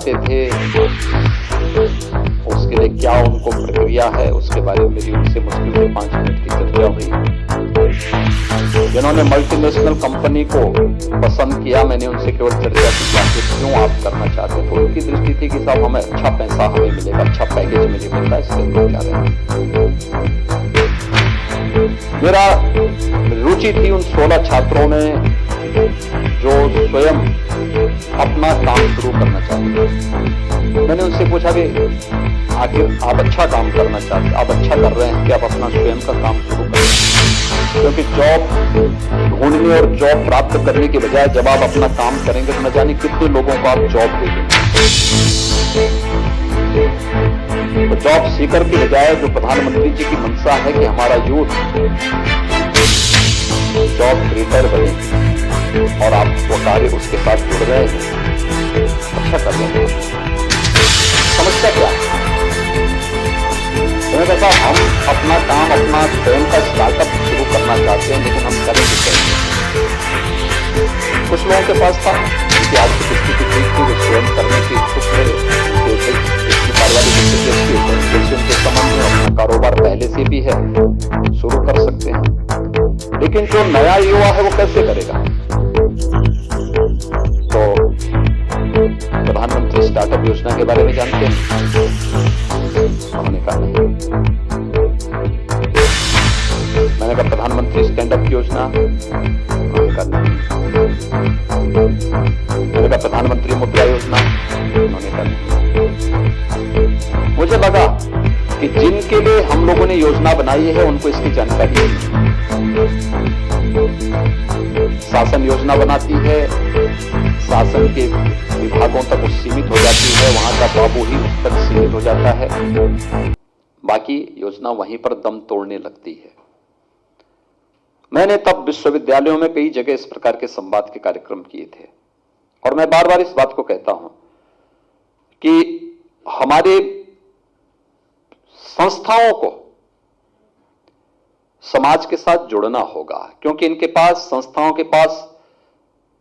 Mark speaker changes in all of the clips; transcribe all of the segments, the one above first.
Speaker 1: चाहते थे, उसके लिए क्या उनको प्रक्रिया है, उसके बारे में मेरी उनसे मुश्किल से 5 मिनट की चर्चा हुई। जिन्होंने मल्टीनेशनल कंपनी को पसंद किया, मैंने उनसे केवल चर्चा की कि क्यों आप करना चाहते थे। उनकी दृष्टि थी कि साहब हमें अच्छा पैसा हमें मिलेगा, अच्छा पैकेज मुझे मिलता है, इसलिए लोग जा रहे हैं। मेरा रुचि थी उन 16 छात्रों में जो स्वयं अपना काम शुरू करना चाहते थे। मैंने उनसे पूछा कि आखिर आप अच्छा काम करना चाहते, आप अच्छा कर रहे हैं कि आप अपना स्वयं का काम शुरू करें, क्योंकि जॉब ढूंढने और जॉब प्राप्त करने के बजाय जब आप अपना काम करेंगे तो न जाने कितने लोगों को आप जॉब दे देंगे। तो जॉब सीकर के बजाय जो प्रधानमंत्री जी की मंशा है कि हमारा यूथ जॉब क्रिएटर बने और आप वो कार्य उसके साथ जुड़ रहे हैं, अच्छा कर रहे हैं। समस्या क्या है? मैंने कहा हम अपना काम, अपना स्वयं का स्टार्टअप शुरू करना चाहते हैं, लेकिन हम करेंगे कैसे? कुछ लोगों के पास था कि आर्थिक स्थिति ठीक थी, वो स्वयं करने की इच्छुक थे, उनके संबंध में अपना कारोबार पहले से भी है, शुरू कर सकते हैं। लेकिन जो नया युवा है वो कैसे करेगा? तो प्रधानमंत्री स्टार्टअप योजना के बारे में जानते हैं? हमने कहा नहीं। मैंने कहा प्रधानमंत्री स्टैंड अप योजना? उन्होंने कहा नहीं। मैंने कहा प्रधानमंत्री मुद्रा योजना? उन्होंने कहा नहीं। मुझे लगा कि जिनके लिए हम लोगों ने योजना बनाई है उनको इसकी जानकारी है। शासन योजना बनाती है, शासन के विभागों तक वो सीमित हो जाती है, वहां का बाबू ही उस तक सीमित हो जाता है, बाकी योजना वहीं पर दम तोड़ने लगती है। मैंने तब विश्वविद्यालयों में कई जगह इस प्रकार के संवाद के कार्यक्रम किए थे, और मैं बार बार इस बात को कहता हूं कि हमारे संस्थाओं को समाज के साथ जुड़ना होगा, क्योंकि इनके पास, संस्थाओं के पास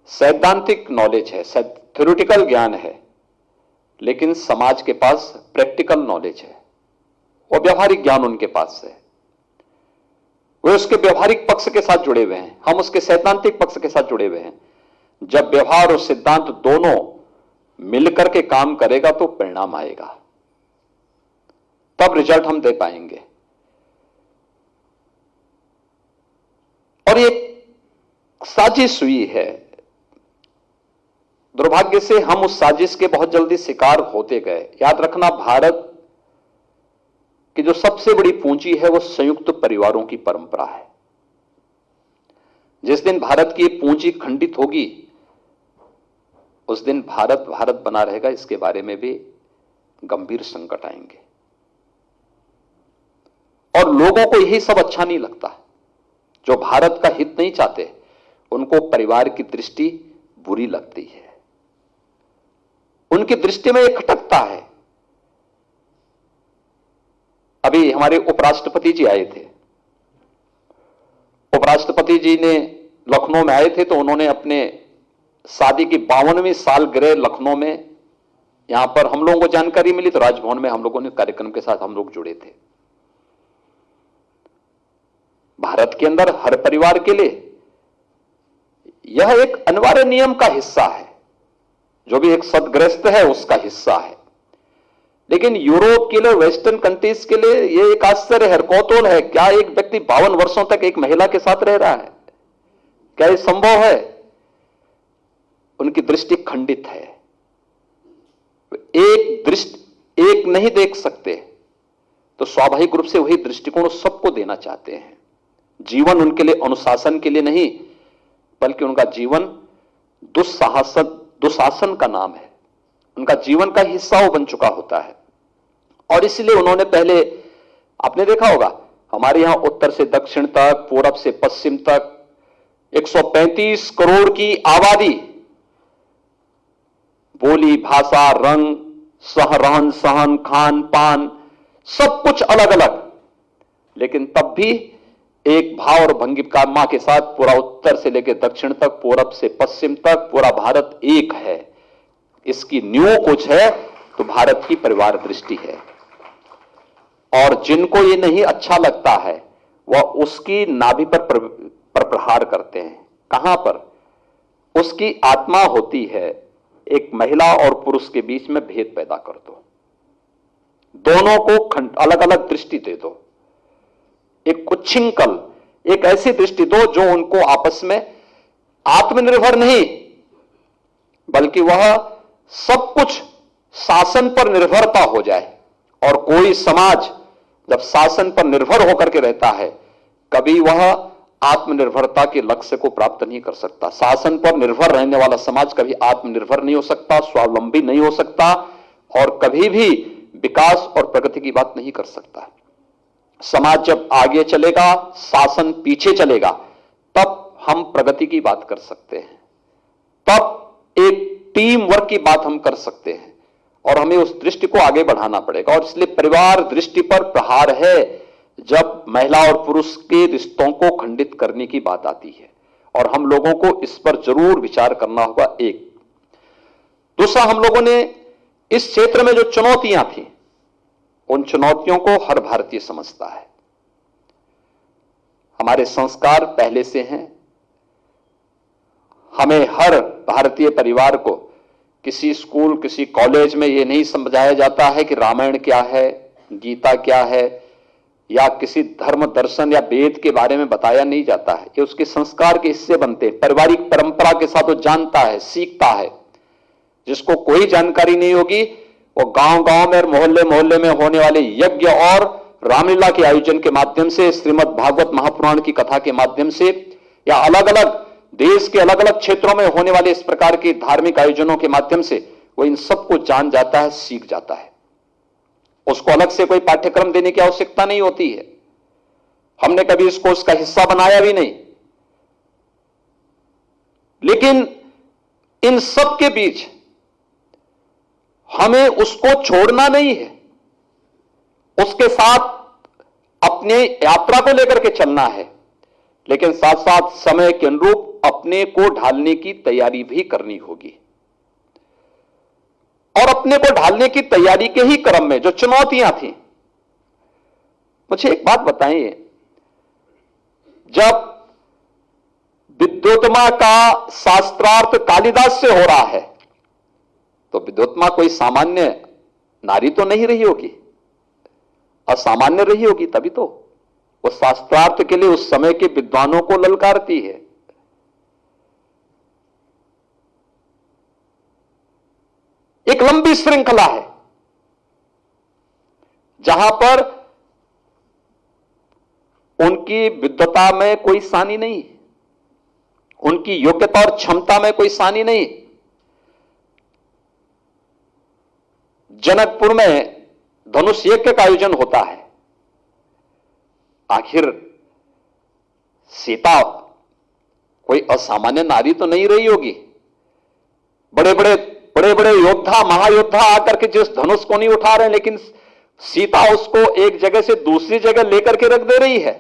Speaker 1: सैद्धांतिक नॉलेज है, थ्योरेटिकल ज्ञान है, लेकिन समाज के पास प्रैक्टिकल नॉलेज है और व्यवहारिक ज्ञान उनके पास है। वे उसके व्यवहारिक पक्ष के साथ जुड़े हुए हैं, हम उसके सैद्धांतिक पक्ष के साथ जुड़े हुए हैं। जब व्यवहार और सिद्धांत दोनों मिलकर के काम करेगा तो परिणाम आएगा, तब रिजल्ट हम दे पाएंगे। और ये साजिश हुई है, दुर्भाग्य से हम उस साजिश के बहुत जल्दी शिकार होते गए। याद रखना, भारत की जो सबसे बड़ी पूंजी है वो संयुक्त परिवारों की परंपरा है। जिस दिन भारत की पूंजी खंडित होगी उस दिन भारत भारत बना रहेगा, इसके बारे में भी गंभीर संकट आएंगे। और लोगों को यही सब अच्छा नहीं लगता। जो भारत का हित नहीं चाहते उनको परिवार की दृष्टि बुरी लगती है, उनकी दृष्टि में एक खटकता है। अभी हमारे उपराष्ट्रपति जी आए थे, उपराष्ट्रपति जी ने लखनऊ में आए थे, तो उन्होंने अपने शादी की 52वीं सालगिरह लखनऊ में, यहां पर हम लोगों को जानकारी मिली तो राजभवन में हम लोगों ने कार्यक्रम के साथ हम लोग जुड़े थे। भारत के अंदर हर परिवार के लिए यह एक अनिवार्य नियम का हिस्सा है, जो भी एक सदगृहस्थ है उसका हिस्सा है। लेकिन यूरोप के लिए, वेस्टर्न कंट्रीज के लिए यह एक आश्चर्य है, कौतूहल है, क्या एक व्यक्ति 52 वर्षों तक एक महिला के साथ रह रहा है? क्या यह संभव है? उनकी दृष्टि खंडित है, एक नहीं देख सकते, तो स्वाभाविक रूप से वही दृष्टिकोण सबको देना चाहते हैं। जीवन उनके लिए अनुशासन के लिए नहीं, बल्कि उनका जीवन दुशासन का नाम है, उनका जीवन का हिस्सा वो बन चुका होता है। और इसलिए उन्होंने पहले, आपने देखा होगा, हमारे यहां उत्तर से दक्षिण तक, पूरब से पश्चिम तक 135 करोड़ की आबादी, बोली, भाषा, रंग, रहन सहन, खान पान, सब कुछ अलग अलग, लेकिन तब भी एक भाव और भंगिमा के साथ पूरा उत्तर से लेकर दक्षिण तक, पूरब से पश्चिम तक पूरा भारत एक है। इसकी नींव कुछ है तो भारत की परिवार दृष्टि है। और जिनको ये नहीं अच्छा लगता है वह उसकी नाभि पर प्रहार करते हैं। कहां पर? उसकी आत्मा होती है, एक महिला और पुरुष के बीच में भेद पैदा कर दो, दोनों को अलग अलग दृष्टि दे दो, एक उच्छृंखल, एक ऐसी दृष्टि दो जो उनको आपस में आत्मनिर्भर नहीं बल्कि वह सब कुछ शासन पर निर्भरता हो जाए। और कोई समाज जब शासन पर निर्भर होकर के रहता है कभी वह आत्मनिर्भरता के लक्ष्य को प्राप्त नहीं कर सकता। शासन पर निर्भर रहने वाला समाज कभी आत्मनिर्भर नहीं हो सकता, स्वावलंबी नहीं हो सकता और कभी भी विकास और प्रगति की बात नहीं कर सकता। समाज जब आगे चलेगा, शासन पीछे चलेगा, तब हम प्रगति की बात कर सकते हैं, तब एक टीम वर्क की बात हम कर सकते हैं और हमें उस दृष्टि को आगे बढ़ाना पड़ेगा। और इसलिए परिवार दृष्टि पर प्रहार है जब महिला और पुरुष के रिश्तों को खंडित करने की बात आती है और हम लोगों को इस पर जरूर विचार करना होगा। एक दूसरा, हम लोगों ने इस क्षेत्र में जो चुनौतियां थी उन चुनौतियों को हर भारतीय समझता है। हमारे संस्कार पहले से हैं, हमें हर भारतीय परिवार को किसी स्कूल किसी कॉलेज में यह नहीं समझाया जाता है कि रामायण क्या है, गीता क्या है या किसी धर्म दर्शन या वेद के बारे में बताया नहीं जाता है। ये उसके संस्कार के हिस्से बनते हैं, पारिवारिक परंपरा के साथ वो जानता है, सीखता है। जिसको कोई जानकारी नहीं होगी वो गांव गांव में और मोहल्ले मोहल्ले में होने वाले यज्ञ और रामलीला के आयोजन के माध्यम से, श्रीमद् भागवत महापुराण की कथा के माध्यम से या अलग अलग देश के अलग अलग क्षेत्रों में होने वाले इस प्रकार के धार्मिक आयोजनों के माध्यम से वो इन सबको जान जाता है, सीख जाता है। उसको अलग से कोई पाठ्यक्रम देने की आवश्यकता नहीं होती है। हमने कभी इसको उसका हिस्सा बनाया भी नहीं। लेकिन इन सब के बीच हमें उसको छोड़ना नहीं है, उसके साथ अपने यात्रा को लेकर के चलना है, लेकिन साथ साथ समय के अनुरूप अपने को ढालने की तैयारी भी करनी होगी। और अपने को ढालने की तैयारी के ही क्रम में जो चुनौतियां थी, मुझे एक बात बताइए, जब विद्योत्तमा का शास्त्रार्थ कालिदास से हो रहा है तो विद्योत्तमा कोई सामान्य नारी तो नहीं रही होगी, असामान्य रही होगी, तभी तो वो शास्त्रार्थ के लिए उस समय के विद्वानों को ललकारती है। एक लंबी श्रृंखला है जहां पर उनकी विद्वता में कोई सानी नहीं, उनकी योग्यता और क्षमता में कोई सानी नहीं। जनकपुर में धनुष यज्ञ का आयोजन होता है। आखिर सीता कोई असामान्य नारी तो नहीं रही होगी। बड़े बड़े योद्धा, महायोद्धा आकर के जिस धनुष को नहीं उठा रहे हैं, लेकिन सीता उसको एक जगह से दूसरी जगह लेकर के रख दे रही है।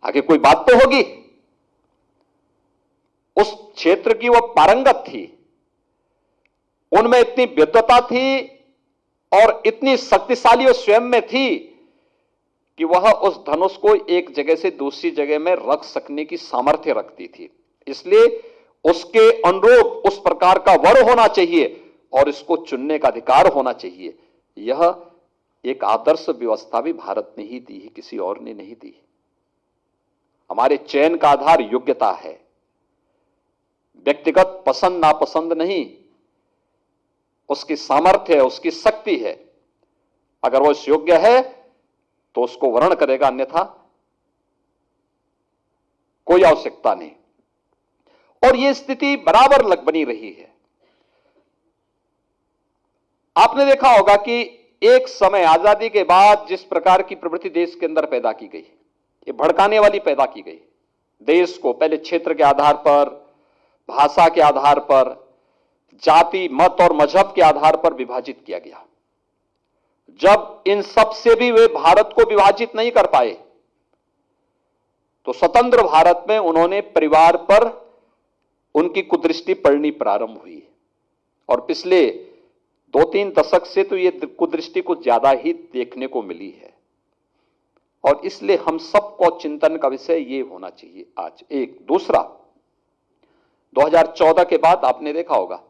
Speaker 1: आगे कोई बात तो होगी। उस क्षेत्र की वह पारंगत थी, उनमें इतनी विद्वता थी और इतनी शक्तिशाली वो स्वयं में थी कि वह उस धनुष को एक जगह से दूसरी जगह में रख सकने की सामर्थ्य रखती थी। इसलिए उसके अनुरूप उस प्रकार का वर होना चाहिए और इसको चुनने का अधिकार होना चाहिए। यह एक आदर्श व्यवस्था भी भारत ने ही दी है, किसी और ने नहीं दी। हमारे चयन का आधार योग्यता है, व्यक्तिगत पसंद नापसंद नहीं, उसकी सामर्थ्य है, उसकी शक्ति है। अगर वो योग्य है तो उसको वर्ण करेगा, अन्यथा कोई आवश्यकता नहीं। और यह स्थिति बराबर लग बनी रही है। आपने देखा होगा कि एक समय आजादी के बाद जिस प्रकार की प्रवृत्ति देश के अंदर पैदा की गई, ये भड़काने वाली पैदा की गई। देश को पहले क्षेत्र के आधार पर, भाषा के आधार पर, जाति, मत और मजहब के आधार पर विभाजित किया गया। जब इन सब से भी वे भारत को विभाजित नहीं कर पाए तो स्वतंत्र भारत में उन्होंने परिवार पर उनकी कुदृष्टि पड़नी प्रारंभ हुई और पिछले 2-3 दशक से तो ये कुदृष्टि कुछ ज्यादा ही देखने को मिली है, और इसलिए हम सबको चिंतन का विषय ये होना चाहिए आज। एक दूसरा, 2014 के बाद आपने देखा होगा,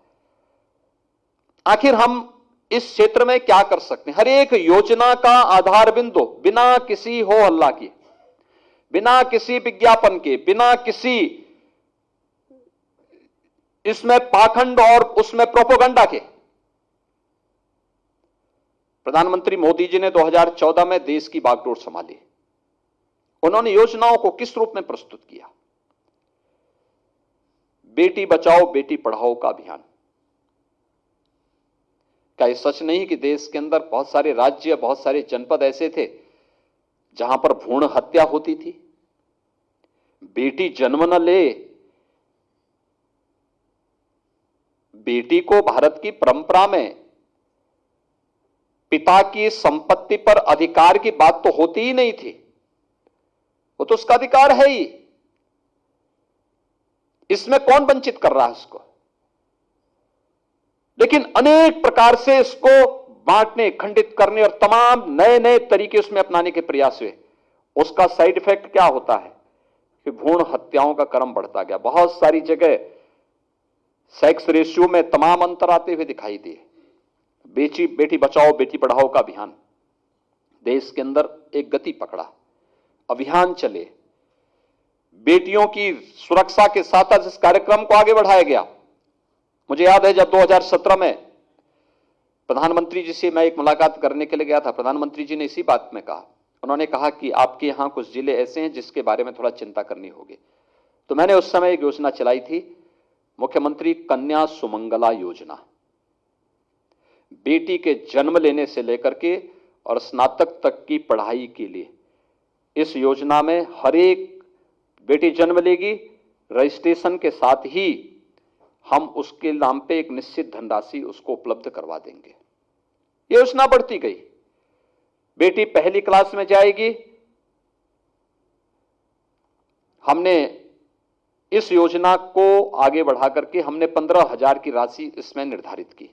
Speaker 1: आखिर हम इस क्षेत्र में क्या कर सकते हैं। हर एक योजना का आधार बिंदु बिना किसी हो हल्ला के, बिना किसी विज्ञापन के, बिना किसी इसमें पाखंड और उसमें प्रोपोगंडा के, प्रधानमंत्री मोदी जी ने 2014 में देश की बागडोर संभाली। उन्होंने योजनाओं को किस रूप में प्रस्तुत किया? बेटी बचाओ बेटी पढ़ाओ का अभियान। क्या यह सच नहीं कि देश के अंदर बहुत सारे राज्य, बहुत सारे जनपद ऐसे थे जहां पर भ्रूण हत्या होती थी? बेटी जन्म न ले, बेटी को भारत की परंपरा में पिता की संपत्ति पर अधिकार की बात तो होती ही नहीं थी, वो तो उसका अधिकार है ही। इसमें कौन वंचित कर रहा है उसको? लेकिन अनेक प्रकार से इसको बांटने, खंडित करने और तमाम नए नए तरीके उसमें अपनाने के प्रयास हुए। उसका साइड इफेक्ट क्या होता है कि भ्रूण हत्याओं का क्रम बढ़ता गया। बहुत सारी जगह सेक्स रेशियो में तमाम अंतर आते हुए दिखाई दिए। बेटी बचाओ बेटी पढ़ाओ का अभियान देश के अंदर एक गति पकड़ा, अभियान चले, बेटियों की सुरक्षा के साथ साथ इस कार्यक्रम को आगे बढ़ाया गया। मुझे याद है जब 2017 में प्रधानमंत्री जी से मैं एक मुलाकात करने के लिए गया था, प्रधानमंत्री जी ने इसी बात में कहा, उन्होंने कहा कि आपके यहां कुछ जिले ऐसे हैं जिसके बारे में थोड़ा चिंता करनी होगी। तो मैंने उस समय एक योजना चलाई थी, मुख्यमंत्री कन्या सुमंगला योजना। बेटी के जन्म लेने से लेकर के और स्नातक तक की पढ़ाई के लिए इस योजना में हर एक बेटी जन्म लेगी, रजिस्ट्रेशन के साथ ही हम उसके नाम पे एक निश्चित धनराशि उसको उपलब्ध करवा देंगे। योजना बढ़ती गई, बेटी पहली क्लास में जाएगी, हमने इस योजना को आगे बढ़ा करके हमने 15,000 की राशि इसमें निर्धारित की।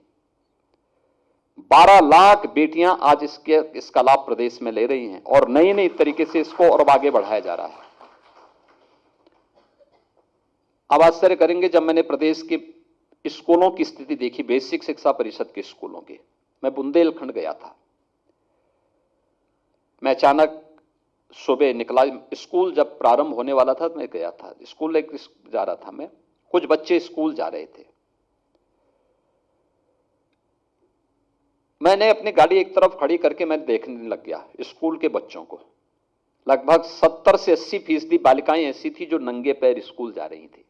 Speaker 1: 12 लाख बेटियां आज इसका लाभ प्रदेश में ले रही हैं और नई नई तरीके से इसको और आगे बढ़ाया जा रहा है। अब आश्चर्य करेंगे जब मैंने प्रदेश के स्कूलों की स्थिति देखी, बेसिक शिक्षा परिषद के स्कूलों की। मैं बुंदेलखंड गया था, मैं अचानक सुबह निकला, स्कूल जब प्रारंभ होने वाला था मैं गया था, स्कूल जा रहा था मैं, कुछ बच्चे स्कूल जा रहे थे। मैंने अपनी गाड़ी एक तरफ खड़ी करके मैं देखने लग गया स्कूल के बच्चों को। लगभग 70 से 80% बालिकाएं ऐसी थी जो नंगे पैर स्कूल जा रही थी।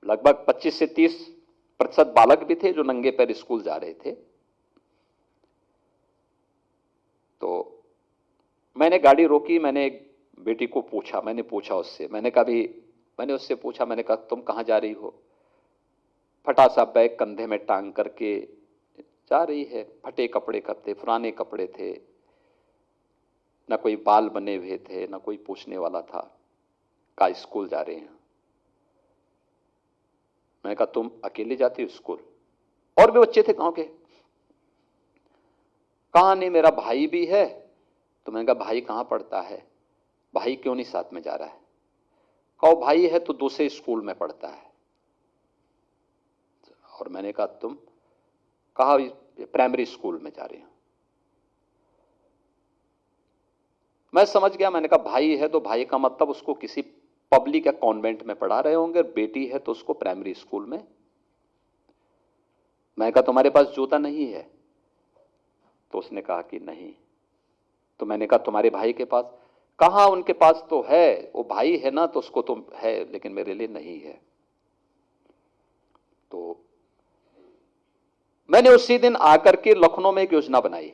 Speaker 1: लगभग 25 से 30% बालक भी थे जो नंगे पैर स्कूल जा रहे थे। तो मैंने गाड़ी रोकी, मैंने एक बेटी को पूछा, मैंने उससे पूछा, मैंने कहा तुम कहां जा रही हो? फटा सा बैग कंधे में टांग करके जा रही है, फटे कपड़े थे, पुराने कपड़े थे, ना कोई बाल बने हुए थे, ना कोई पूछने वाला था, का स्कूल जा रहे हैं। मैंने कहा तुम अकेले जाती हो स्कूल? और भी बच्चे थे गांव के। कहा नहीं मेरा भाई भी है। तो मैंने कहा भाई कहां पढ़ता है? भाई क्यों नहीं साथ में जा रहा है? कहो भाई है तो दूसरे स्कूल में पढ़ता है। और मैंने कहा तुम? कहा प्राइमरी स्कूल में जा रहे हो। मैं समझ गया, मैंने कहा भाई है तो भाई का मतलब उसको किसी पब्लिक या कॉन्वेंट में पढ़ा रहे होंगे, बेटी है तो उसको प्राइमरी स्कूल में। मैंने कहा तुम्हारे पास जूता नहीं है? तो उसने कहा कि नहीं। तो मैंने कहा तुम्हारे भाई के पास? कहा उनके पास तो है, वो भाई है ना तो उसको तो है, लेकिन मेरे लिए नहीं है। तो मैंने उसी दिन आकर के लखनऊ में एक योजना बनाई,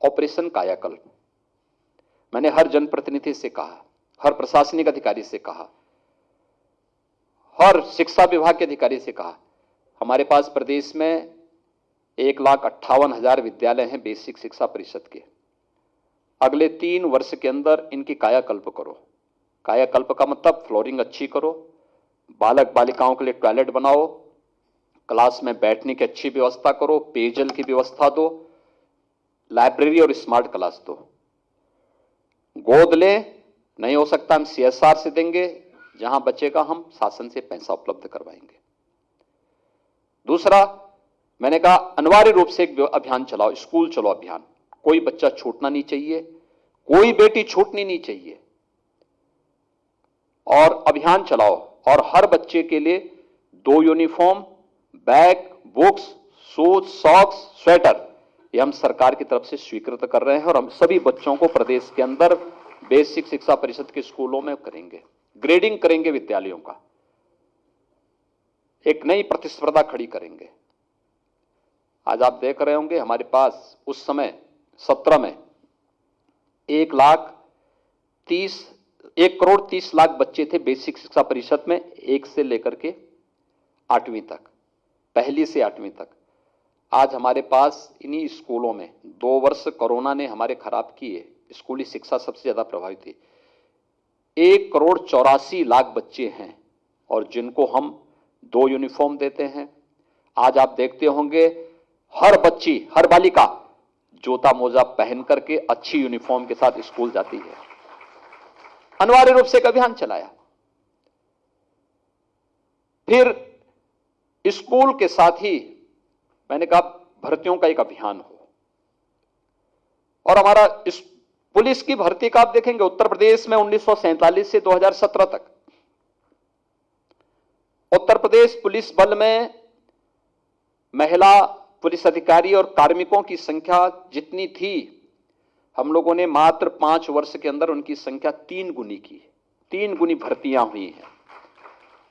Speaker 1: ऑपरेशन कायाकल्प। मैंने हर जनप्रतिनिधि से कहा, हर प्रशासनिक अधिकारी से कहा, हर शिक्षा विभाग के अधिकारी से कहा, हमारे पास प्रदेश में 1,58,000 विद्यालय हैं बेसिक शिक्षा परिषद के। अगले 3 वर्ष के अंदर इनकी कायाकल्प करो। कायाकल्प का मतलब फ्लोरिंग अच्छी करो, बालक बालिकाओं के लिए टॉयलेट बनाओ, क्लास में बैठने की अच्छी व्यवस्था करो, पेयजल की व्यवस्था दो, लाइब्रेरी और स्मार्ट क्लास दो। गोद ले, नहीं हो सकता हम सीएसआर से देंगे, जहां बचेगा हम शासन से पैसा उपलब्ध करवाएंगे। दूसरा, मैंने कहा अनिवार्य रूप से एक अभियान चलाओ, स्कूल चलो अभियान। कोई बच्चा छूटना नहीं चाहिए, कोई बेटी छूटनी नहीं चाहिए, और अभियान चलाओ। और हर बच्चे के लिए 2 uniform, bag, books, shoes, socks, sweater, ये हम सरकार की तरफ से स्वीकृत कर रहे हैं और हम सभी बच्चों को प्रदेश के अंदर बेसिक शिक्षा परिषद के स्कूलों में करेंगे, ग्रेडिंग करेंगे विद्यालयों का, एक नई प्रतिस्पर्धा खड़ी करेंगे। आज आप देख रहे होंगे हमारे पास उस समय 17 में 1,30,00,000 बच्चे थे बेसिक शिक्षा परिषद में, 1 से लेकर के 8वीं तक, पहली से 8वीं तक। आज हमारे पास इन्हीं स्कूलों में 2 वर्ष कोरोना ने हमारे खराब किए, स्कूली शिक्षा सबसे ज्यादा प्रभावित थी। 1,84,00,000 बच्चे हैं और जिनको हम 2 यूनिफॉर्म देते हैं। आज आप देखते होंगे हर बच्ची, हर बालिका जूता मोजा पहन करके अच्छी यूनिफॉर्म के साथ स्कूल जाती है। अनिवार्य रूप से एक अभियान चलाया। फिर स्कूल के साथ ही मैंने कहा भर्तियों का एक अभियान हो। और हमारा इस पुलिस की भर्ती का आप देखेंगे उत्तर प्रदेश में 1947 से 2017 तक उत्तर प्रदेश पुलिस बल में महिला पुलिस अधिकारी और कार्मिकों की संख्या जितनी थी, हम लोगों ने मात्र 5 वर्ष के अंदर उनकी संख्या 3 गुनी की, 3 गुनी भर्तियां हुई हैं।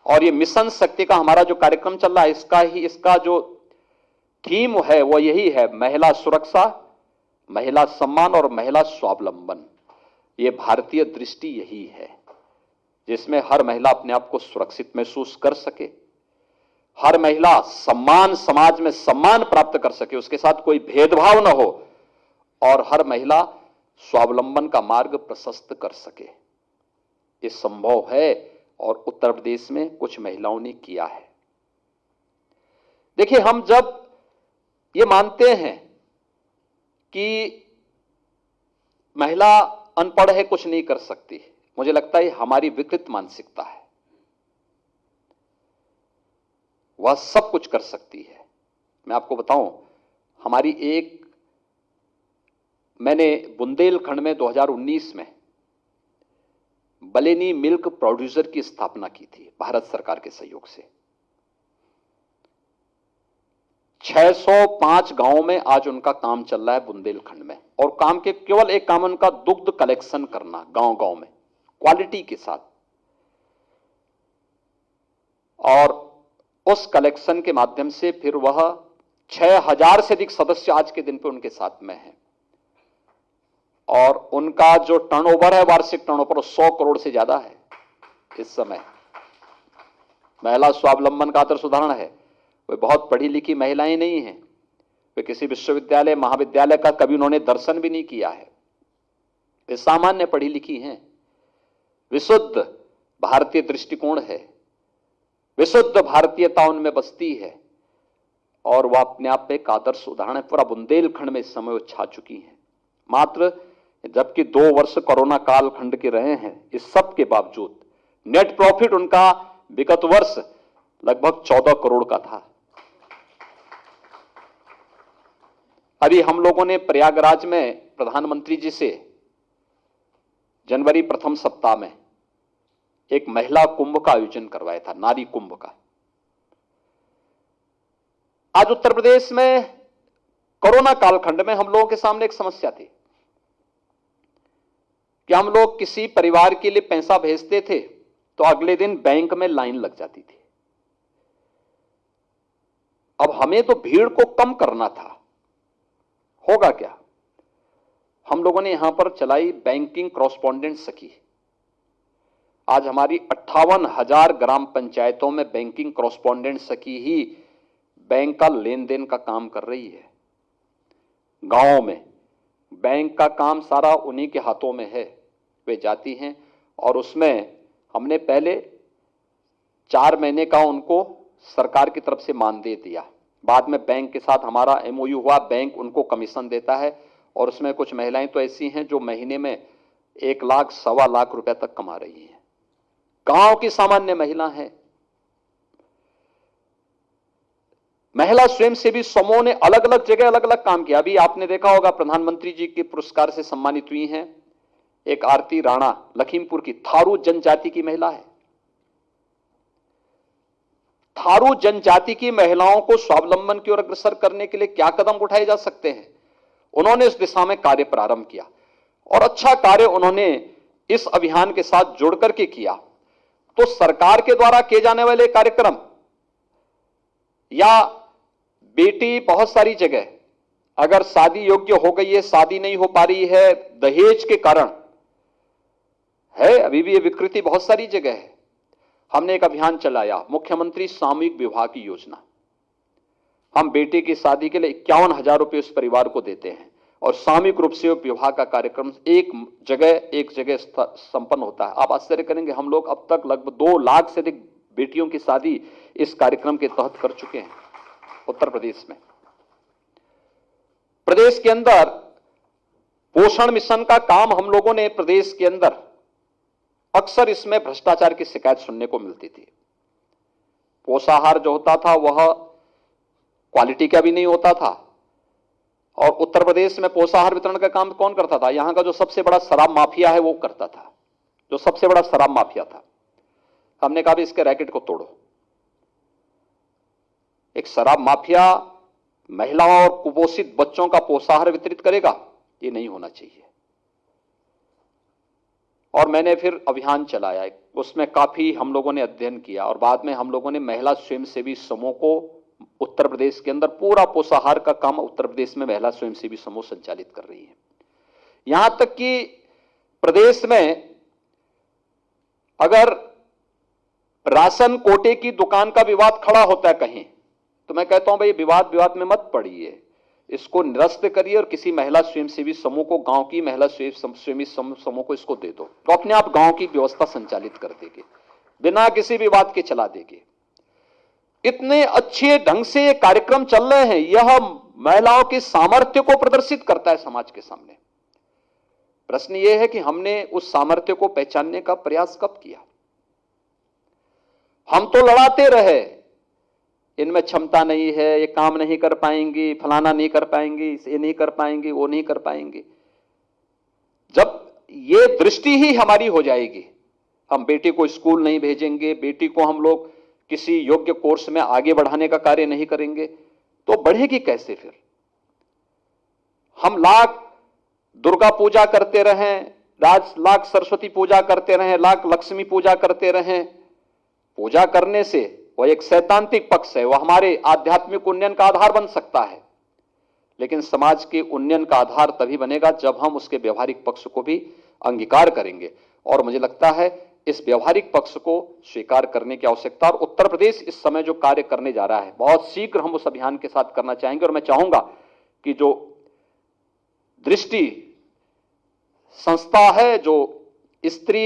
Speaker 1: और ये मिशन शक्ति का हमारा जो कार्यक्रम चल रहा है, इसका जो थीम है वो यही है, महिला सुरक्षा, महिला सम्मान और महिला स्वावलंबन। ये भारतीय दृष्टि यही है, जिसमें हर महिला अपने आप को सुरक्षित महसूस कर सके, हर महिला सम्मान, समाज में सम्मान प्राप्त कर सके, उसके साथ कोई भेदभाव न हो, और हर महिला स्वावलंबन का मार्ग प्रशस्त कर सके। ये संभव है और उत्तर प्रदेश में कुछ महिलाओं ने किया है। देखिए, हम जब ये मानते हैं कि महिला अनपढ़ है, कुछ नहीं कर सकती, मुझे लगता है हमारी विकृत मानसिकता है। वह सब कुछ कर सकती है। मैं आपको बताऊं, मैंने बुंदेलखंड में 2019 में बलेनी मिल्क प्रोड्यूसर की स्थापना की थी भारत सरकार के सहयोग से। 605 गांवों में आज उनका काम चल रहा है बुंदेलखंड में, और काम के केवल एक काम उनका दुग्ध कलेक्शन करना गांव गांव में क्वालिटी के साथ, और उस कलेक्शन के माध्यम से फिर वह 6,000 से अधिक सदस्य आज के दिन पे उनके साथ में हैं, और उनका जो टर्नओवर है, वार्षिक टर्नओवर 100 करोड़ से ज्यादा है इस समय। महिला स्वावलंबन का आदर्श उदाहरण है। वे बहुत पढ़ी लिखी महिलाएं नहीं हैं, वे किसी विश्वविद्यालय महाविद्यालय का कभी उन्होंने दर्शन भी नहीं किया है, वे सामान्य पढ़ी लिखी हैं। विशुद्ध भारतीय दृष्टिकोण है, विशुद्ध भारतीयता उनमें बसती है, और वह अपने आप में एक आदर्श उदाहरण है। पूरा बुंदेलखंड में इस समय वो छा चुकी हैं। मात्र जबकि 2 वर्ष कोरोना काल खंड के रहे हैं, इस सब के बावजूद नेट प्रॉफिट उनका विगत वर्ष लगभग 14 करोड़ का था। अभी हम लोगों ने प्रयागराज में प्रधानमंत्री जी से जनवरी प्रथम सप्ताह में एक महिला कुंभ का आयोजन करवाया था, नारी कुंभ का। आज उत्तर प्रदेश में कोरोना कालखंड में हम लोगों के सामने एक समस्या थी कि हम लोग किसी परिवार के लिए पैसा भेजते थे तो अगले दिन बैंक में लाइन लग जाती थी। अब हमें तो भीड़ को कम करना था, होगा क्या? हम लोगों ने यहां पर चलाई बैंकिंग कॉरस्पॉन्डेंट सखी। आज हमारी 58,000 ग्राम पंचायतों में बैंकिंग कॉरस्पॉन्डेंट सखी ही बैंक का लेन देन का काम कर रही है। गांवों में बैंक का काम सारा उन्हीं के हाथों में है, वे जाती हैं और उसमें हमने पहले 4 महीने का उनको सरकार की तरफ से मानदेय दिया, बाद में बैंक के साथ हमारा एमओयू हुआ, बैंक उनको कमीशन देता है और उसमें कुछ महिलाएं तो ऐसी हैं जो महीने में 1 लाख, 1.25 लाख रुपए तक कमा रही हैं। गांव की सामान्य महिला है। महिला स्वयंसेवी समूह ने अलग अलग जगह अलग अलग काम किया। अभी आपने देखा होगा प्रधानमंत्री जी के पुरस्कार से सम्मानित हुई हैं एक आरती राणा, लखीमपुर की, थारू जनजाति की महिला है। थारू जनजाति की महिलाओं को स्वावलंबन की ओर अग्रसर करने के लिए क्या कदम उठाए जा सकते हैं, उन्होंने इस दिशा में कार्य प्रारंभ किया और अच्छा कार्य उन्होंने इस अभियान के साथ जुड़ करके किया। तो सरकार के द्वारा किए जाने वाले कार्यक्रम या बेटी बहुत सारी जगह अगर शादी योग्य हो गई है, शादी नहीं हो पा रही है दहेज के कारण है, अभी भी ये विकृति बहुत सारी जगह है। हमने एक अभियान चलाया, मुख्यमंत्री सामूहिक विवाह की योजना। हम बेटे की शादी के लिए 51,000 रुपए उस परिवार को देते हैं और सामूहिक रूप से विवाह का कार्यक्रम एक जगह संपन्न होता है। आप आश्चर्य करेंगे, हम लोग अब तक लगभग 2 लाख से अधिक बेटियों की शादी इस कार्यक्रम के तहत कर चुके हैं उत्तर प्रदेश में। प्रदेश के अंदर पोषण मिशन का काम हम लोगों ने प्रदेश के अंदर, अक्सर इसमें भ्रष्टाचार की शिकायत सुनने को मिलती थी। पोषाहार जो होता था वह क्वालिटी का भी नहीं होता था और उत्तर प्रदेश में पोषाहार वितरण का काम कौन करता था? यहां का जो सबसे बड़ा शराब माफिया है वो करता था, जो सबसे बड़ा शराब माफिया था। हमने कहा भी इसके रैकेट को तोड़ो। एक शराब माफिया महिलाओं और कुपोषित बच्चों का पोषाहार वितरित करेगा, ये नहीं होना चाहिए। और मैंने फिर अभियान चलाया, उसमें काफी हम लोगों ने अध्ययन किया और बाद में हम लोगों ने महिला स्वयंसेवी समूह को उत्तर प्रदेश के अंदर, पूरा पोषाहार का काम उत्तर प्रदेश में महिला स्वयंसेवी समूह संचालित कर रही है। यहां तक कि प्रदेश में अगर राशन कोटे की दुकान का विवाद खड़ा होता है कहीं, तो मैं कहता हूं भाई विवाद में मत पड़िए, इसको निरस्त करिए और किसी महिला स्वयंसेवी समूह को, गांव की महिला स्वयंसेवी समूह को इसको दे दो, तो अपने आप गांव की व्यवस्था संचालित कर देगी, बिना किसी विवाद के चला देगी। इतने अच्छे ढंग से ये कार्यक्रम चल रहे हैं, यह महिलाओं के सामर्थ्य को प्रदर्शित करता है समाज के सामने। प्रश्न यह है कि हमने उस सामर्थ्य को पहचानने का प्रयास कब किया? हम तो लड़ाते रहे, इनमें क्षमता नहीं है, ये काम नहीं कर पाएंगी, फलाना नहीं कर पाएंगी, ये नहीं कर पाएंगे, वो नहीं कर पाएंगे। जब ये दृष्टि ही हमारी हो जाएगी, हम बेटी को स्कूल नहीं भेजेंगे, बेटी को हम लोग किसी योग्य कोर्स में आगे बढ़ाने का कार्य नहीं करेंगे, तो बढ़ेगी कैसे? फिर हम लाख दुर्गा पूजा करते रहें, लाख सरस्वती पूजा करते रहें, लाख लक्ष्मी पूजा करते रहें, पूजा करने से वह एक सैद्धांतिक पक्ष है, वह हमारे आध्यात्मिक उन्नयन का आधार बन सकता है, लेकिन समाज के उन्नयन का आधार तभी बनेगा जब हम उसके व्यवहारिक पक्ष को भी अंगीकार करेंगे। और मुझे लगता है इस व्यवहारिक पक्ष को स्वीकार करने की आवश्यकता, और उत्तर प्रदेश इस समय जो कार्य करने जा रहा है बहुत शीघ्र हम उस अभियान के साथ करना चाहेंगे। और मैं चाहूंगा कि जो दृष्टि संस्था है, जो स्त्री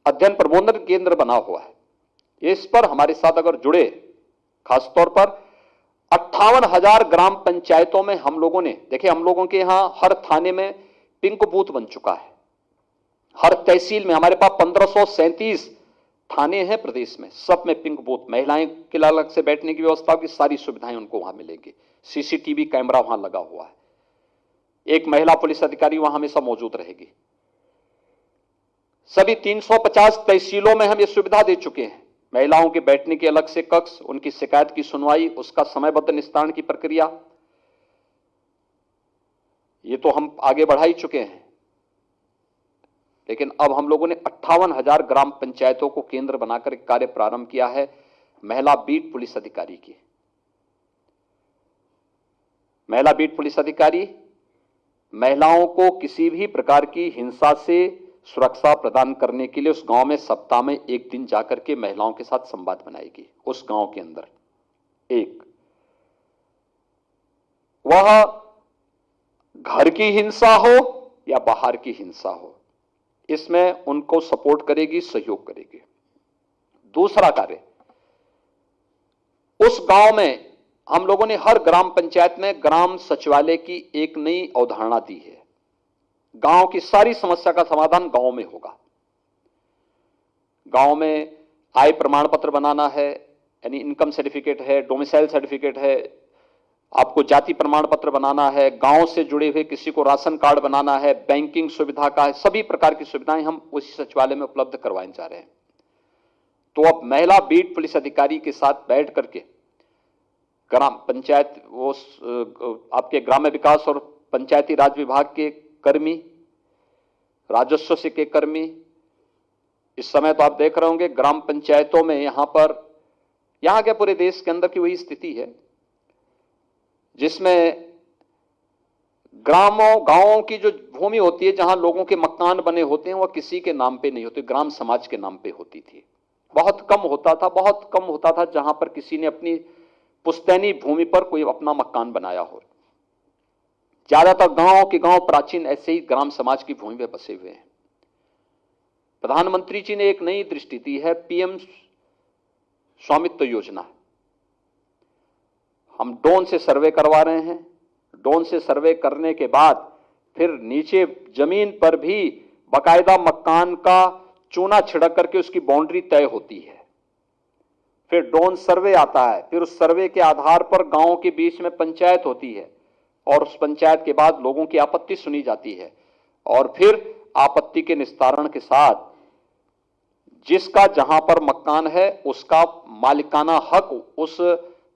Speaker 1: अध्ययन प्रबोधन केंद्र बना हुआ है, इस पर हमारे साथ अगर जुड़े, खासतौर पर 58,000 ग्राम पंचायतों में हम लोगों ने, देखिए हम लोगों के यहां हर थाने में पिंक बूथ बन चुका है, हर तहसील में हमारे पास 1537 थाने हैं प्रदेश में, सब में पिंक बूथ, महिलाएं के लिए अलग से बैठने की व्यवस्था की सारी सुविधाएं उनको वहां मिलेंगी, सीसीटीवी कैमरा वहां लगा हुआ है, एक महिला पुलिस अधिकारी वहां हमेशा मौजूद रहेगी। सभी 350 तहसीलों में हम ये सुविधा दे चुके हैं, महिलाओं के बैठने के अलग से कक्ष, उनकी शिकायत की सुनवाई, उसका समयबद्ध निस्तारण की प्रक्रिया, ये तो हम आगे बढ़ा ही चुके हैं। लेकिन अब हम लोगों ने 58,000 ग्राम पंचायतों को केंद्र बनाकर कार्य प्रारंभ किया है महिला बीट पुलिस अधिकारी की। महिला बीट पुलिस अधिकारी महिलाओं को किसी भी प्रकार की हिंसा से सुरक्षा प्रदान करने के लिए उस गांव में सप्ताह में एक दिन जाकर के महिलाओं के साथ संवाद बनाएगी। उस गांव के अंदर एक वह घर की हिंसा हो या बाहर की हिंसा हो, इसमें उनको सपोर्ट करेगी, सहयोग करेगी। दूसरा कार्य, उस गांव में हम लोगों ने हर ग्राम पंचायत में ग्राम सचिवालय की एक नई अवधारणा दी है। गांव की सारी समस्या का समाधान गांव में होगा। गांव में आय प्रमाण पत्र बनाना है, यानी इनकम सर्टिफिकेट है, डोमिसाइल सर्टिफिकेट है, आपको जाति प्रमाण पत्र बनाना है, गांव से जुड़े हुए किसी को राशन कार्ड बनाना है, बैंकिंग सुविधा का है, सभी प्रकार की सुविधाएं हम उसी सचिवालय में उपलब्ध करवाने जा रहे हैं। तो अब महिला बीट पुलिस अधिकारी के साथ बैठ करके ग्राम पंचायत, वो आपके ग्राम्य विकास और पंचायती राज विभाग के कर्मी, राजस्व से के कर्मी, इस समय तो आप देख रहे होंगे ग्राम पंचायतों में यहां के पूरे देश के अंदर की वही स्थिति है, जिसमें गांवों की जो भूमि होती है, जहां लोगों के मकान बने होते हैं, वह किसी के नाम पे नहीं होते, ग्राम समाज के नाम पे होती थी। बहुत कम होता था जहां पर किसी ने अपनी पुश्तैनी भूमि पर कोई अपना मकान बनाया हो। ज्यादातर गांव के गांव प्राचीन ऐसे ही ग्राम समाज की भूमि में बसे हुए हैं। प्रधानमंत्री जी ने एक नई दृष्टि दी है, पीएम स्वामित्व योजना। हम ड्रोन से सर्वे करवा रहे हैं। ड्रोन से सर्वे करने के बाद फिर नीचे जमीन पर भी बाकायदा मकान का चूना छिड़क करके उसकी बाउंड्री तय होती है। फिर ड्रोन सर्वे आता है, फिर उस सर्वे के आधार पर गांवों के बीच में पंचायत होती है और उस पंचायत के बाद लोगों की आपत्ति सुनी जाती है और फिर आपत्ति के निस्तारण के साथ जिसका जहां पर मकान है उसका मालिकाना हक उस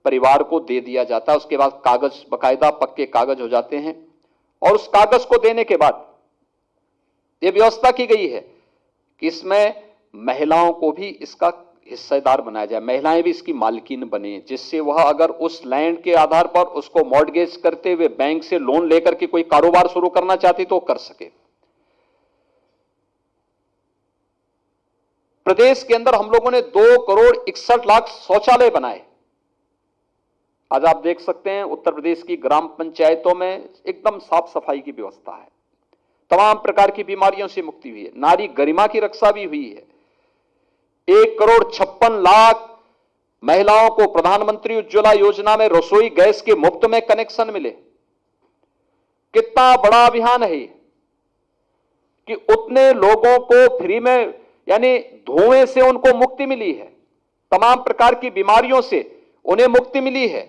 Speaker 1: परिवार को दे दिया जाता है। उसके बाद कागज, बाकायदा पक्के कागज हो जाते हैं और उस कागज को देने के बाद यह व्यवस्था की गई है कि इसमें महिलाओं को भी इसका हिस्सेदार बनाया जाए, महिलाएं भी इसकी मालकिन बने, जिससे वह अगर उस लैंड के आधार पर उसको मॉर्टगेज करते हुए बैंक से लोन लेकर के कोई कारोबार शुरू करना चाहती तो कर सके। प्रदेश के अंदर हम लोगों ने 2,61,00,000 शौचालय बनाए। आज आप देख सकते हैं उत्तर प्रदेश की ग्राम पंचायतों में एकदम साफ सफाई की व्यवस्था है, तमाम प्रकार की बीमारियों से मुक्ति हुई है, नारी गरिमा की रक्षा भी हुई है। 1,56,00,000 महिलाओं को प्रधानमंत्री उज्ज्वला योजना में रसोई गैस के मुफ्त में कनेक्शन मिले। कितना बड़ा अभियान है ये कि उतने लोगों को फ्री में, यानी धुएं से उनको मुक्ति मिली है, तमाम प्रकार की बीमारियों से उन्हें मुक्ति मिली है।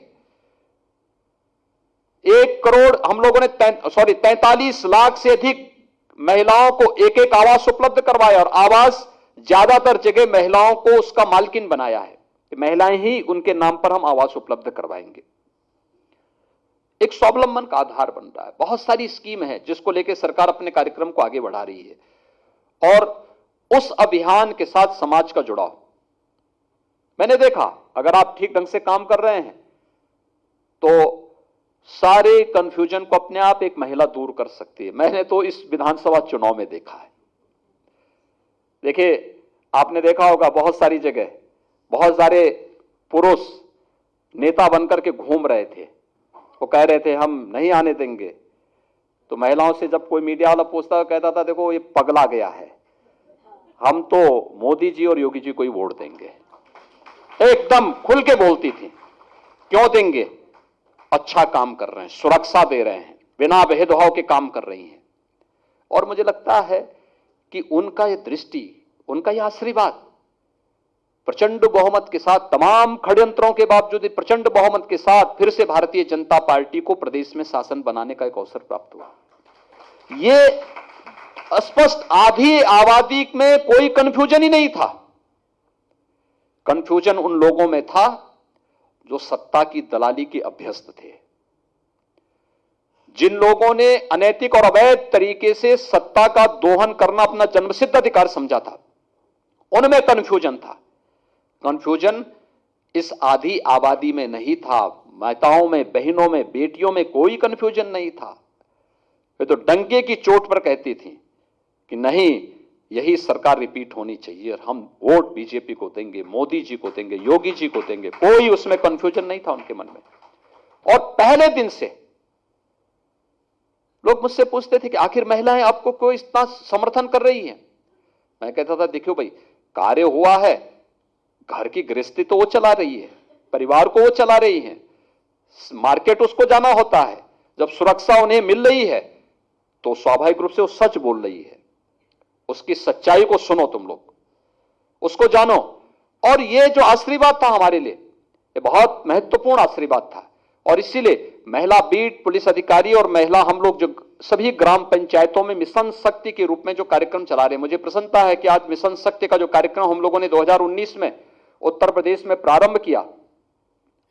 Speaker 1: 1 करोड़ हम लोगों ने 43 लाख से अधिक महिलाओं को एक आवास उपलब्ध करवाया और आवास ज्यादातर जगह महिलाओं को उसका मालकिन बनाया है कि महिलाएं ही उनके नाम पर हम आवास उपलब्ध करवाएंगे। एक स्वावलंबन का आधार बन रहा है। बहुत सारी स्कीम है जिसको लेकर सरकार अपने कार्यक्रम को आगे बढ़ा रही है और उस अभियान के साथ समाज का जुड़ाव। मैंने देखा अगर आप ठीक ढंग से काम कर रहे हैं तो सारे कंफ्यूजन को अपने आप एक महिला दूर कर सकती है। मैंने तो इस विधानसभा चुनाव में देखा है। देखिए, आपने देखा होगा बहुत सारी जगह बहुत सारे पुरुष नेता बनकर के घूम रहे थे, वो कह रहे थे हम नहीं आने देंगे, तो महिलाओं से जब कोई मीडिया वाला पूछता कहता था देखो ये पगला गया है, हम तो मोदी जी और योगी जी को ही वोट देंगे। एकदम खुल के बोलती थी। क्यों देंगे? अच्छा काम कर रहे हैं, सुरक्षा दे रहे हैं, बिना भेदभाव के काम कर रही हैं। और मुझे लगता है कि उनका यह दृष्टि, उनका यह आशीर्वाद प्रचंड बहुमत के साथ, तमाम षड्यंत्रों के बावजूद प्रचंड बहुमत के साथ फिर से भारतीय जनता पार्टी को प्रदेश में शासन बनाने का एक अवसर प्राप्त हुआ। यह स्पष्ट आधी आबादी में कोई कंफ्यूजन ही नहीं था। कंफ्यूजन उन लोगों में था जो सत्ता की दलाली के अभ्यस्त थे, जिन लोगों ने अनैतिक और अवैध तरीके से सत्ता का दोहन करना अपना जन्मसिद्ध अधिकार समझा था, उनमें कंफ्यूजन था। कंफ्यूजन इस आधी आबादी में नहीं था, माताओं में, बहनों में, बेटियों में कोई कंफ्यूजन नहीं था। वे तो डंके की चोट पर कहती थी कि नहीं, यही सरकार रिपीट होनी चाहिए और हम वोट बीजेपी को देंगे, मोदी जी को देंगे, योगी जी को देंगे। कोई उसमें कंफ्यूजन नहीं था उनके मन में। और पहले दिन से लोग मुझसे पूछते थे कि आखिर महिलाएं आपको क्यों इतना समर्थन कर रही हैं? मैं कहता था देखियो भाई, कार्य हुआ है, घर की गृहस्थी तो वो चला रही है, परिवार को वो चला रही हैं, मार्केट उसको जाना होता है। जब सुरक्षा उन्हें मिल रही है तो स्वाभाविक रूप से वो सच बोल रही है। उसकी सच्चाई को सुनो, तुम लोग उसको जानो। और ये जो आशीर्वाद था हमारे लिए, ये बहुत महत्वपूर्ण आशीर्वाद था। और इसीलिए महिला बीट पुलिस अधिकारी और महिला हम लोग जो सभी ग्राम पंचायतों में मिशन शक्ति के रूप में जो कार्यक्रम चला रहे हैं, मुझे प्रसन्नता है कि आज मिशन शक्ति का जो कार्यक्रम हम लोगों ने 2019 में उत्तर प्रदेश में प्रारंभ किया,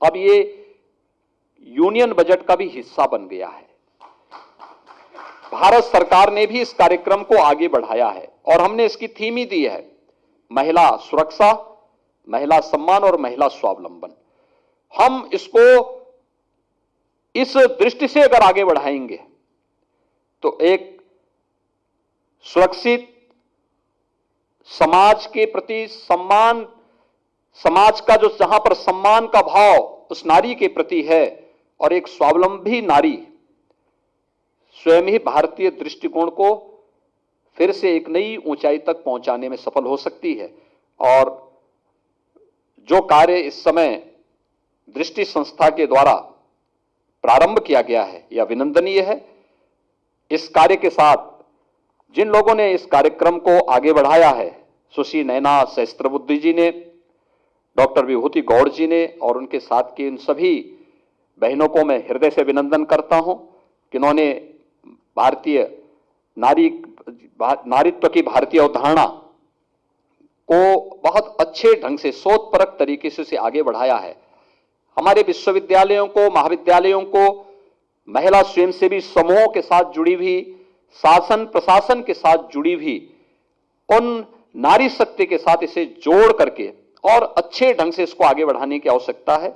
Speaker 1: अब ये यूनियन बजट का भी हिस्सा बन गया है। भारत सरकार ने भी इस कार्यक्रम को आगे बढ़ाया है और हमने इसकी थीम ही दी है, महिला सुरक्षा, महिला सम्मान और महिला स्वावलंबन। हम इसको इस दृष्टि से अगर आगे बढ़ाएंगे तो एक सुरक्षित समाज के प्रति सम्मान, समाज का जो जहां पर सम्मान का भाव उस नारी के प्रति है, और एक स्वावलंबी नारी स्वयं ही भारतीय दृष्टिकोण को फिर से एक नई ऊंचाई तक पहुंचाने में सफल हो सकती है। और जो कार्य इस समय दृष्टि संस्था के द्वारा प्रारंभ किया गया है यह अभिनंदनीय है। इस कार्य के साथ जिन लोगों ने इस कार्यक्रम को आगे बढ़ाया है, सुश्री नैना सहस्त्रबुद्धि जी ने, डॉक्टर विभूति गौड़ जी ने और उनके साथ के इन सभी बहनों को मैं हृदय से अभिनंदन करता हूं कि इन्होंने भारतीय नारीत्व की भारतीय अवधारणा को बहुत अच्छे ढंग से सोचपरक तरीके से आगे बढ़ाया है। हमारे विश्वविद्यालयों को, महाविद्यालयों को महिला स्वयंसेवी समूहों के साथ जुड़ी हुई, शासन प्रशासन के साथ जुड़ी हुई उन नारी शक्ति के साथ इसे जोड़ करके और अच्छे ढंग से इसको आगे बढ़ाने की आवश्यकता है।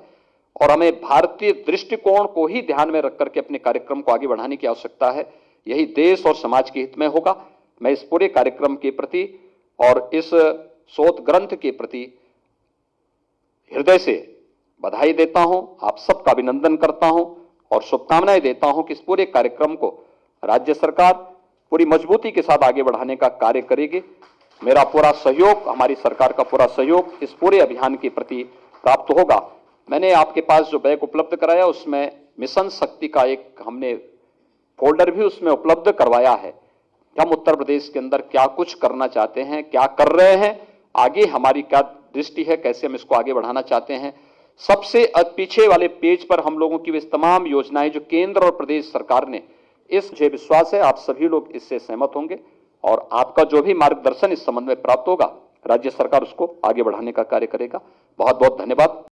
Speaker 1: और हमें भारतीय दृष्टिकोण को ही ध्यान में रख करके अपने कार्यक्रम को आगे बढ़ाने की आवश्यकता है। यही देश और समाज के हित में होगा। मैं इस पूरे कार्यक्रम के प्रति और इस शोध ग्रंथ के प्रति हृदय से बधाई देता हूं, आप सबका अभिनंदन करता हूं और शुभकामनाएं देता हूं कि इस पूरे कार्यक्रम को राज्य सरकार पूरी मजबूती के साथ आगे बढ़ाने का कार्य करेगी। मेरा पूरा सहयोग, हमारी सरकार का पूरा सहयोग इस पूरे अभियान के प्रति प्राप्त होगा। मैंने आपके पास जो बैग उपलब्ध कराया उसमें मिशन शक्ति का एक हमने फोल्डर भी उसमें उपलब्ध करवाया है। हम उत्तर प्रदेश के अंदर क्या कुछ करना चाहते हैं, क्या कर रहे हैं, आगे हमारी क्या दृष्टि है, कैसे हम इसको आगे बढ़ाना चाहते हैं। सबसे पीछे वाले पेज पर हम लोगों की वे तमाम योजनाएं जो केंद्र और प्रदेश सरकार ने, इस मुझे विश्वास है आप सभी लोग इससे सहमत होंगे और आपका जो भी मार्गदर्शन इस संबंध में प्राप्त होगा राज्य सरकार उसको आगे बढ़ाने का कार्य करेगा। बहुत बहुत धन्यवाद।